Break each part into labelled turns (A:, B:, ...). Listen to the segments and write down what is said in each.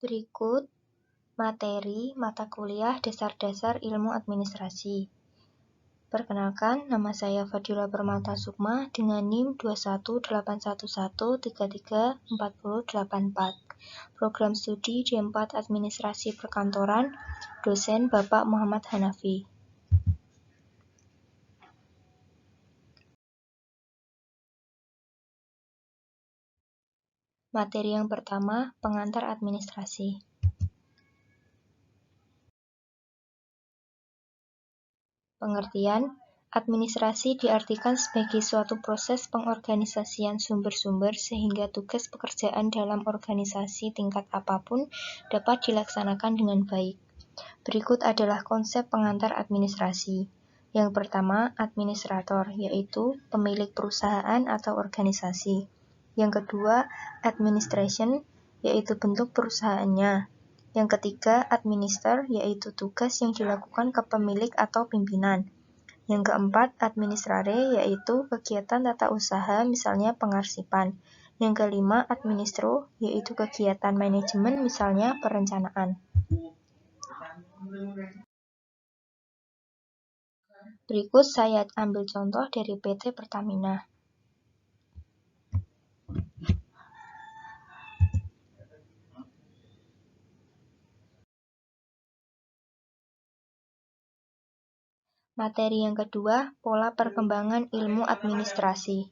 A: Berikut materi mata kuliah Dasar-Dasar Ilmu Administrasi. Perkenalkan, nama saya Fadila Permata Sukma dengan NIM 21811334084. Program studi D4 Administrasi Perkantoran, dosen Bapak Muhammad Hanafi. Materi yang pertama, pengantar administrasi. Pengertian, administrasi diartikan sebagai suatu proses pengorganisasian sumber-sumber sehingga tugas pekerjaan dalam organisasi tingkat apapun dapat dilaksanakan dengan baik. Berikut adalah konsep pengantar administrasi. Yang pertama, administrator, yaitu pemilik perusahaan atau organisasi. Yang kedua, administration, yaitu bentuk perusahaannya. Yang ketiga, administer, yaitu tugas yang dilakukan ke pemilik atau pimpinan. Yang keempat, administrare, yaitu kegiatan tata usaha, misalnya pengarsipan. Yang kelima, administro, yaitu kegiatan manajemen, misalnya perencanaan. Berikut saya ambil contoh dari PT Pertamina. Materi yang kedua, pola perkembangan ilmu administrasi.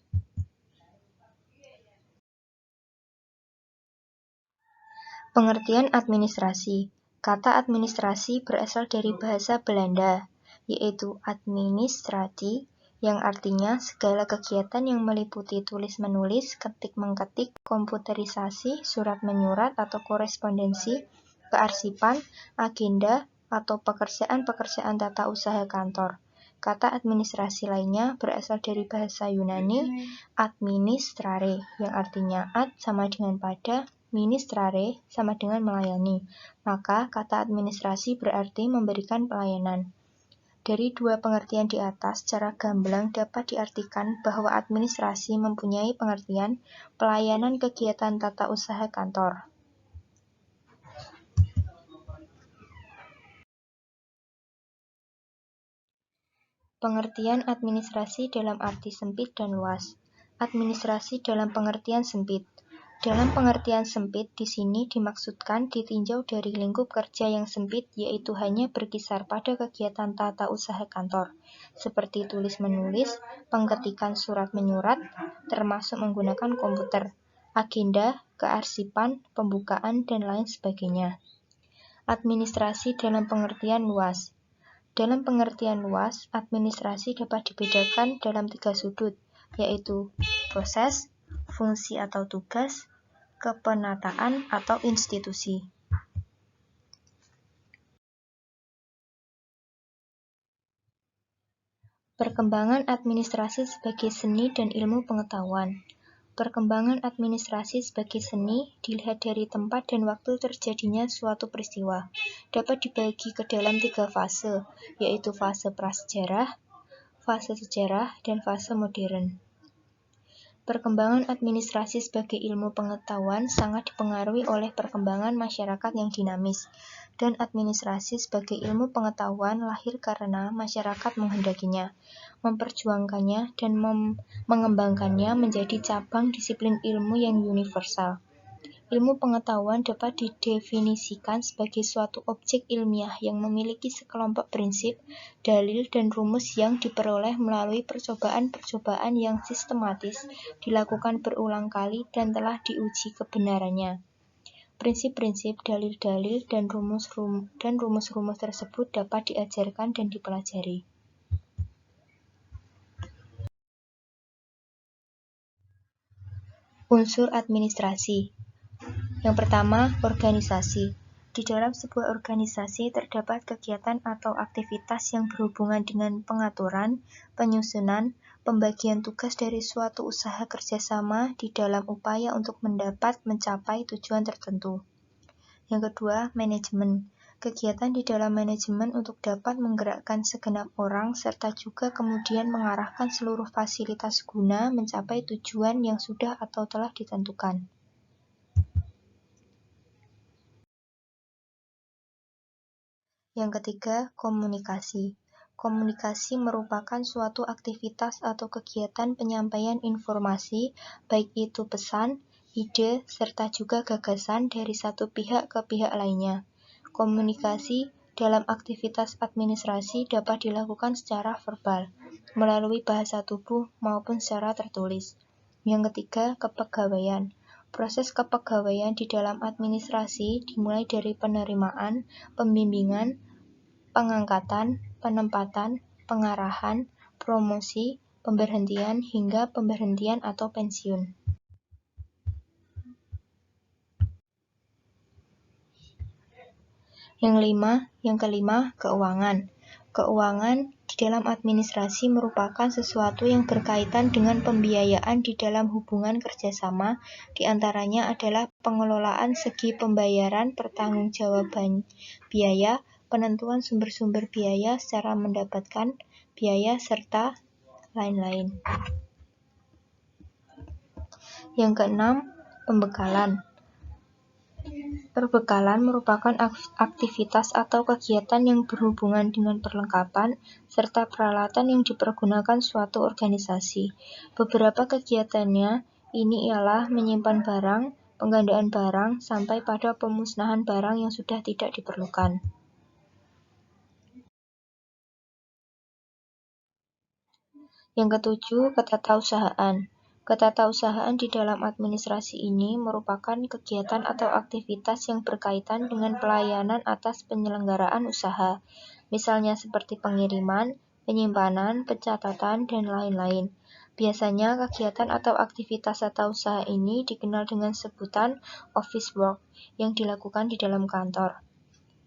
A: Pengertian administrasi. Kata administrasi berasal dari bahasa Belanda, yaitu administrati, yang artinya segala kegiatan yang meliputi tulis-menulis, ketik-mengketik, komputerisasi, surat-menyurat atau korespondensi, kearsipan, agenda, atau pekerjaan-pekerjaan tata usaha kantor. Kata administrasi lainnya berasal dari bahasa Yunani, administrare, yang artinya ad sama dengan pada, ministrare sama dengan melayani. Maka kata administrasi berarti memberikan pelayanan. Dari dua pengertian di atas, secara gamblang dapat diartikan bahwa administrasi mempunyai pengertian pelayanan kegiatan tata usaha kantor. Pengertian administrasi dalam arti sempit dan luas. Administrasi dalam pengertian sempit. Dalam pengertian sempit, di sini dimaksudkan ditinjau dari lingkup kerja yang sempit, yaitu hanya berkisar pada kegiatan tata usaha kantor, seperti tulis-menulis, pengketikan surat-menyurat, termasuk menggunakan komputer, agenda, kearsipan, pembukaan, dan lain sebagainya. Administrasi dalam pengertian luas. Dalam pengertian luas, administrasi dapat dibedakan dalam 3 sudut, yaitu proses, fungsi atau tugas, kepenataan atau institusi. Perkembangan administrasi sebagai seni dan ilmu pengetahuan. Perkembangan administrasi sebagai seni dilihat dari tempat dan waktu terjadinya suatu peristiwa. Dapat dibagi ke dalam 3 fase, yaitu fase prasejarah, fase sejarah, dan fase modern. Perkembangan administrasi sebagai ilmu pengetahuan sangat dipengaruhi oleh perkembangan masyarakat yang dinamis, dan administrasi sebagai ilmu pengetahuan lahir karena masyarakat menghendakinya, memperjuangkannya, dan mengembangkannya menjadi cabang disiplin ilmu yang universal. Ilmu pengetahuan dapat didefinisikan sebagai suatu objek ilmiah yang memiliki sekelompok prinsip, dalil, dan rumus yang diperoleh melalui percobaan-percobaan yang sistematis, dilakukan berulang kali, dan telah diuji kebenarannya. Prinsip-prinsip, dalil-dalil, dan rumus-rumus tersebut dapat diajarkan dan dipelajari. Unsur administrasi. Yang pertama, organisasi. Di dalam sebuah organisasi terdapat kegiatan atau aktivitas yang berhubungan dengan pengaturan, penyusunan, pembagian tugas dari suatu usaha kerjasama di dalam upaya untuk mencapai tujuan tertentu. Yang kedua, manajemen. Kegiatan di dalam manajemen untuk dapat menggerakkan segenap orang serta juga kemudian mengarahkan seluruh fasilitas guna mencapai tujuan yang sudah atau telah ditentukan. Yang ketiga, komunikasi. Komunikasi merupakan suatu aktivitas atau kegiatan penyampaian informasi, baik itu pesan, ide, serta juga gagasan dari satu pihak ke pihak lainnya. Komunikasi dalam aktivitas administrasi dapat dilakukan secara verbal, melalui bahasa tubuh maupun secara tertulis. Yang ketiga, kepegawaian. Proses kepegawaian di dalam administrasi dimulai dari penerimaan, pembimbingan, pengangkatan, penempatan, pengarahan, promosi, pemberhentian, hingga pemberhentian atau pensiun. Yang kelima, keuangan. Keuangan di dalam administrasi merupakan sesuatu yang berkaitan dengan pembiayaan di dalam hubungan kerjasama, di antaranya adalah pengelolaan segi pembayaran, pertanggungjawaban biaya, penentuan sumber-sumber biaya secara mendapatkan biaya, serta lain-lain. Yang keenam, pembekalan. Perbekalan merupakan aktivitas atau kegiatan yang berhubungan dengan perlengkapan serta peralatan yang dipergunakan suatu organisasi. Beberapa kegiatannya ini ialah menyimpan barang, penggandaan barang, sampai pada pemusnahan barang yang sudah tidak diperlukan. Yang ketujuh, ketatausahaan. Ketatausahaan di dalam administrasi ini merupakan kegiatan atau aktivitas yang berkaitan dengan pelayanan atas penyelenggaraan usaha, misalnya seperti pengiriman, penyimpanan, pencatatan, dan lain-lain. Biasanya kegiatan atau aktivitas tata usaha ini dikenal dengan sebutan office work yang dilakukan di dalam kantor.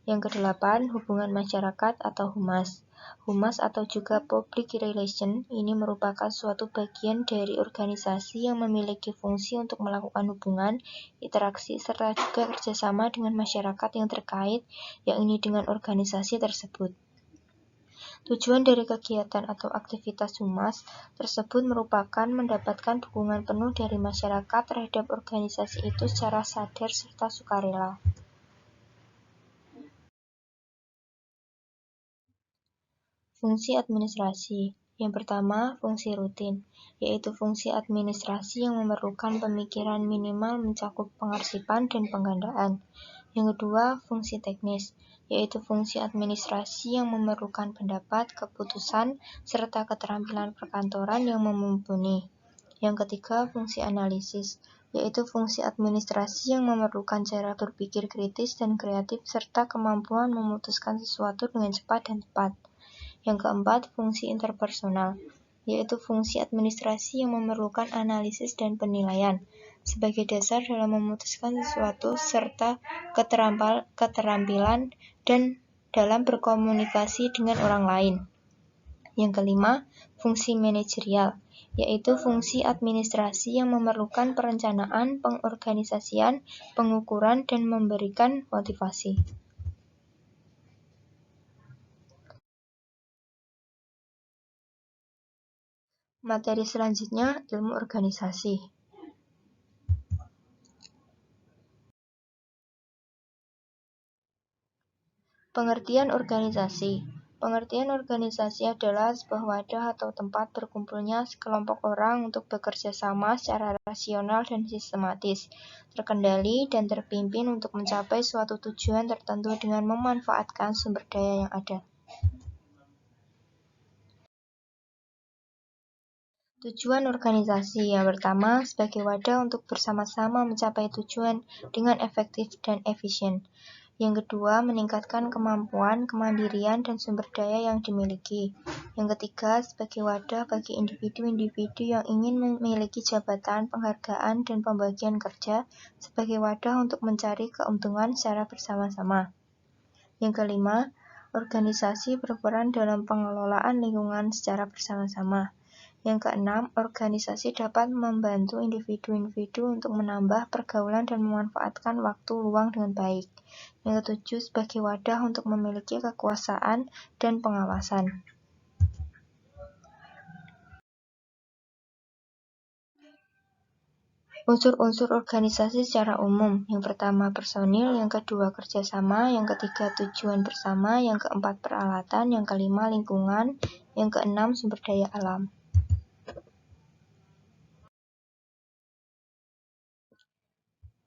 A: Yang kedelapan, hubungan masyarakat atau humas. Humas atau juga public relation ini merupakan suatu bagian dari organisasi yang memiliki fungsi untuk melakukan hubungan, interaksi, serta juga kerjasama dengan masyarakat yang terkait, yang ini dengan organisasi tersebut. Tujuan dari kegiatan atau aktivitas humas tersebut merupakan mendapatkan dukungan penuh dari masyarakat terhadap organisasi itu secara sadar serta sukarela. Fungsi administrasi. Yang pertama, fungsi rutin, yaitu fungsi administrasi yang memerlukan pemikiran minimal mencakup pengarsipan dan penggandaan. Yang kedua, fungsi teknis, yaitu fungsi administrasi yang memerlukan pendapat, keputusan, serta keterampilan perkantoran yang mumpuni. Yang ketiga, fungsi analisis, yaitu fungsi administrasi yang memerlukan cara berpikir kritis dan kreatif serta kemampuan memutuskan sesuatu dengan cepat dan tepat. Yang keempat, fungsi interpersonal, yaitu fungsi administrasi yang memerlukan analisis dan penilaian sebagai dasar dalam memutuskan sesuatu serta keterampilan dan dalam berkomunikasi dengan orang lain. Yang kelima, fungsi manajerial, yaitu fungsi administrasi yang memerlukan perencanaan, pengorganisasian, pengukuran, dan memberikan motivasi. Materi selanjutnya, ilmu organisasi. Pengertian organisasi. Pengertian organisasi adalah sebuah wadah atau tempat berkumpulnya sekelompok orang untuk bekerja sama secara rasional dan sistematis, terkendali dan terpimpin untuk mencapai suatu tujuan tertentu dengan memanfaatkan sumber daya yang ada. Tujuan organisasi yang pertama sebagai wadah untuk bersama-sama mencapai tujuan dengan efektif dan efisien. Yang kedua, meningkatkan kemampuan, kemandirian, dan sumber daya yang dimiliki. Yang ketiga, sebagai wadah bagi individu-individu yang ingin memiliki jabatan, penghargaan, dan pembagian kerja, sebagai wadah untuk mencari keuntungan secara bersama-sama. Yang kelima, organisasi berperan dalam pengelolaan lingkungan secara bersama-sama. Yang keenam, organisasi dapat membantu individu-individu untuk menambah pergaulan dan memanfaatkan waktu luang dengan baik. Yang ketujuh, sebagai wadah untuk memiliki kekuasaan dan pengawasan. Unsur-unsur organisasi secara umum. Yang pertama personil, yang kedua kerjasama, yang ketiga tujuan bersama, yang keempat peralatan, yang kelima lingkungan, yang keenam sumber daya alam.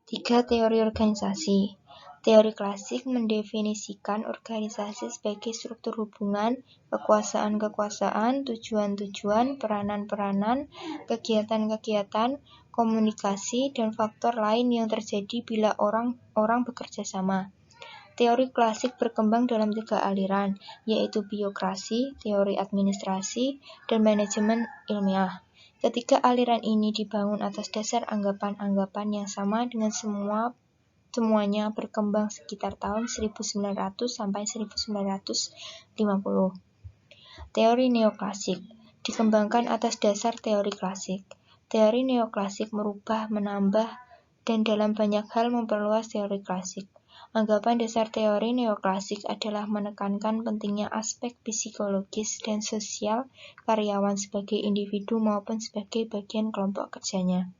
A: Tiga, teori organisasi. Teori klasik mendefinisikan organisasi sebagai struktur hubungan, kekuasaan-kekuasaan, tujuan-tujuan, peranan-peranan, kegiatan-kegiatan, komunikasi, dan faktor lain yang terjadi bila orang bekerja sama. Teori klasik berkembang dalam 3 aliran, yaitu biokrasi, teori administrasi, dan manajemen ilmiah. Ketiga aliran ini dibangun atas dasar anggapan-anggapan yang sama dengan semuanya berkembang sekitar tahun 1900 sampai 1950. Teori neoklasik dikembangkan atas dasar teori klasik. Teori neoklasik merubah, menambah, dan dalam banyak hal memperluas teori klasik. Anggapan dasar teori neoklasik adalah menekankan pentingnya aspek psikologis dan sosial karyawan sebagai individu maupun sebagai bagian kelompok kerjanya.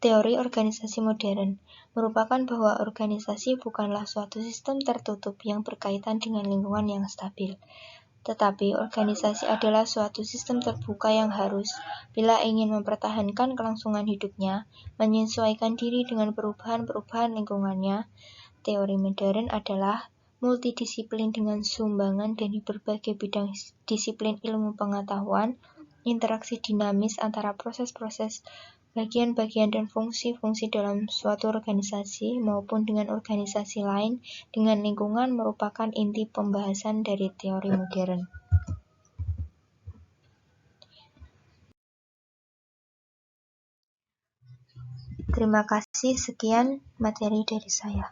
A: Teori organisasi modern merupakan bahwa organisasi bukanlah suatu sistem tertutup yang berkaitan dengan lingkungan yang stabil, tetapi organisasi adalah suatu sistem terbuka yang harus, bila ingin mempertahankan kelangsungan hidupnya, menyesuaikan diri dengan perubahan-perubahan lingkungannya. Teori modern adalah multidisiplin dengan sumbangan dari berbagai bidang disiplin ilmu pengetahuan, interaksi dinamis antara proses-proses, bagian-bagian dan fungsi-fungsi dalam suatu organisasi maupun dengan organisasi lain dengan lingkungan merupakan inti pembahasan dari teori modern. Terima kasih, sekian materi dari saya.